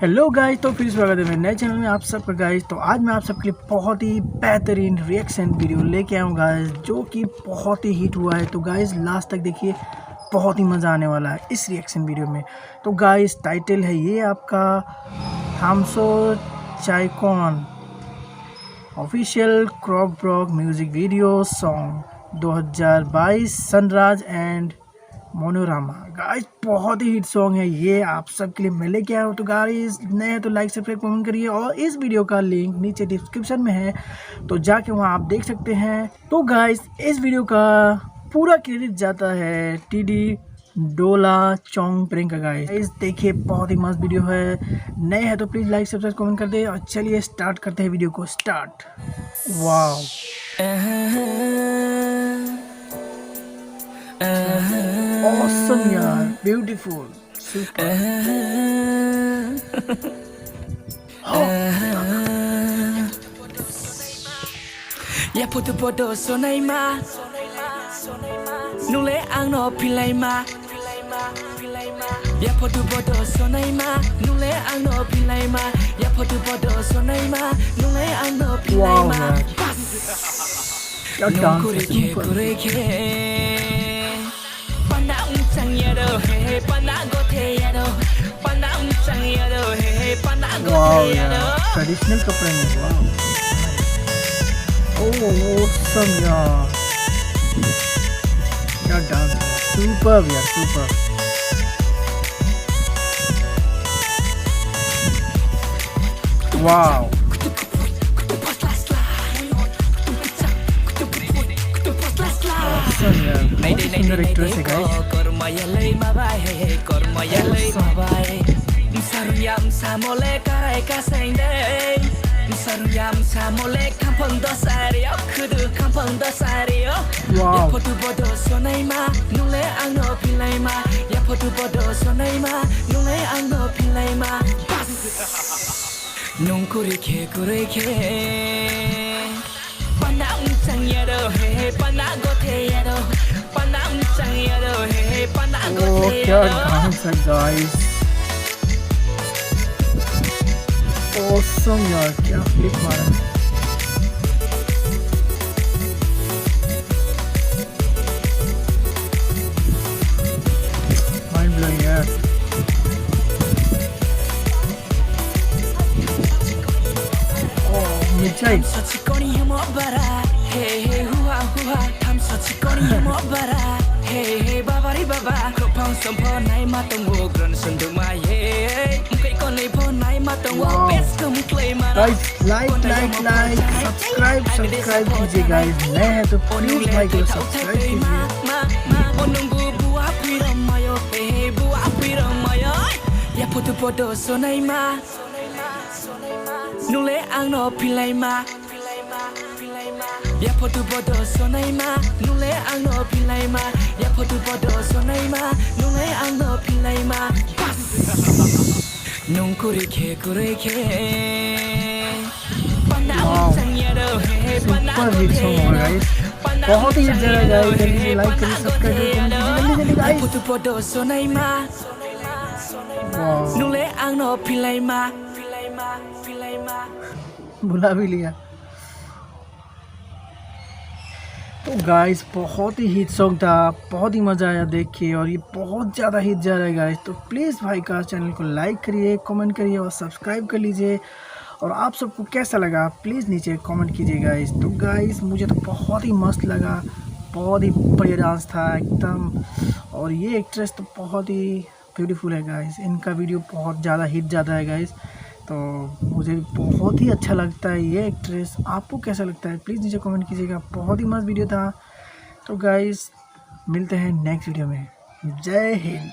Hello guys, तो फिर स्वागत है मेरे नए चैनल में आप सबका गाइस। तो आज मैं आप सबके लिए बहुत ही बेहतरीन रिएक्शन वीडियो लेके आया हूँ गाइस, जो कि बहुत ही हिट हुआ है। तो गाइस लास्ट तक देखिए, बहुत ही मज़ा आने वाला है इस रिएक्शन वीडियो में। तो गाइस टाइटल है ये आपका हमसो चाइकॉन ऑफिशियल क्रॉक ब्रॉक music video song 2022 Sanraj and Monorama. Guys बहुत ही हिट सॉन्ग है ये, आप सबके लिए मैं लेके आया हूँ। तो गाइस नए हैं तो लाइक सब्सक्राइब कमेंट करिए, और इस वीडियो का लिंक नीचे डिस्क्रिप्शन में है, तो जाके वहाँ आप देख सकते हैं। तो गाइस इस वीडियो का पूरा क्रेडिट जाता है टीडी डोला चोंग प्रिंग का। गाइस देखिए बहुत ही मस्त वीडियो है। नए हैं तो प्लीज़ लाइक सब्सक्राइब कमेंट कर दे, और चलिए स्टार्ट करते हैं वीडियो को। स्टार्ट। वाओ awesome यार, beautiful, super. Ya foto-foto sonaima Nule angno pilaima Ya foto-foto sonaima Nule angno pilaima Ya foto-foto sonaima Nule angno pilaima क्या डांस है, सुपर। वाओ यार, ट्रेडिशनल कपड़े में। वाओ ऑसम यार, क्या डांस है, सुपर यार, सुपर। वाओ ऑसम यार, बहुत ही सुंदर एक्ट्रेस है guys. Saruyam samole karai kasainde Saruyam samole kampung dosario kudu kampung dosario Ya foto bodo sonaima nule angno pilaima Ya foto bodo sonaima nule angno pilaima Nung kurike Pana uncang yado he pana gote yado Pana uncang yado he pana gote yado क्या dance है guys, awesome यार, क्या flip मारा। Mind blowing यार। मिर्चाई babari baba kopang sompo nai matong wo gran sundu maye mukai konai pho nai matong wo best kum claim mara guys like subscribe कीजिए guys. नए हैं तो प्लीज भाई को सब्सक्राइब कीजिए। onunggu buah piramayo buah piramayo ya foto sonai ma nule angno pilai ma Ya foto sonai ma nule angno pilai ma Ya foto sonai ma nule angno pilai ma Nung kurike Pana uncang yado he pana super hit song होगा guys, बहुत ही hit जा रहा है guys. जल्दी like करिए, subscribe करिए, जल्दी guys. foto sonai ma wow nule angno pilai ma बुला भी लिया। तो गाइस बहुत ही हिट सॉन्ग था, बहुत ही मज़ा आया देख के, और ये बहुत ज़्यादा हिट जा रहा है गाइस। तो प्लीज़ भाई का चैनल को लाइक करिए, कमेंट करिए और सब्सक्राइब कर लीजिए। और आप सबको कैसा लगा प्लीज़ नीचे कमेंट कीजिए गाइस। तो गाइस मुझे तो बहुत ही मस्त लगा, बहुत ही बढ़िया डांस था एकदम, और ये एक्ट्रेस तो बहुत ही ब्यूटीफुल है गाइस। इनका वीडियो बहुत ज़्यादा हिट जाता है गाइस, तो मुझे बहुत ही अच्छा लगता है ये एक्ट्रेस। आपको कैसा लगता है प्लीज़ नीचे कमेंट कीजिएगा। बहुत ही मस्त वीडियो था। तो गाइस मिलते हैं नेक्स्ट वीडियो में। जय हिंद।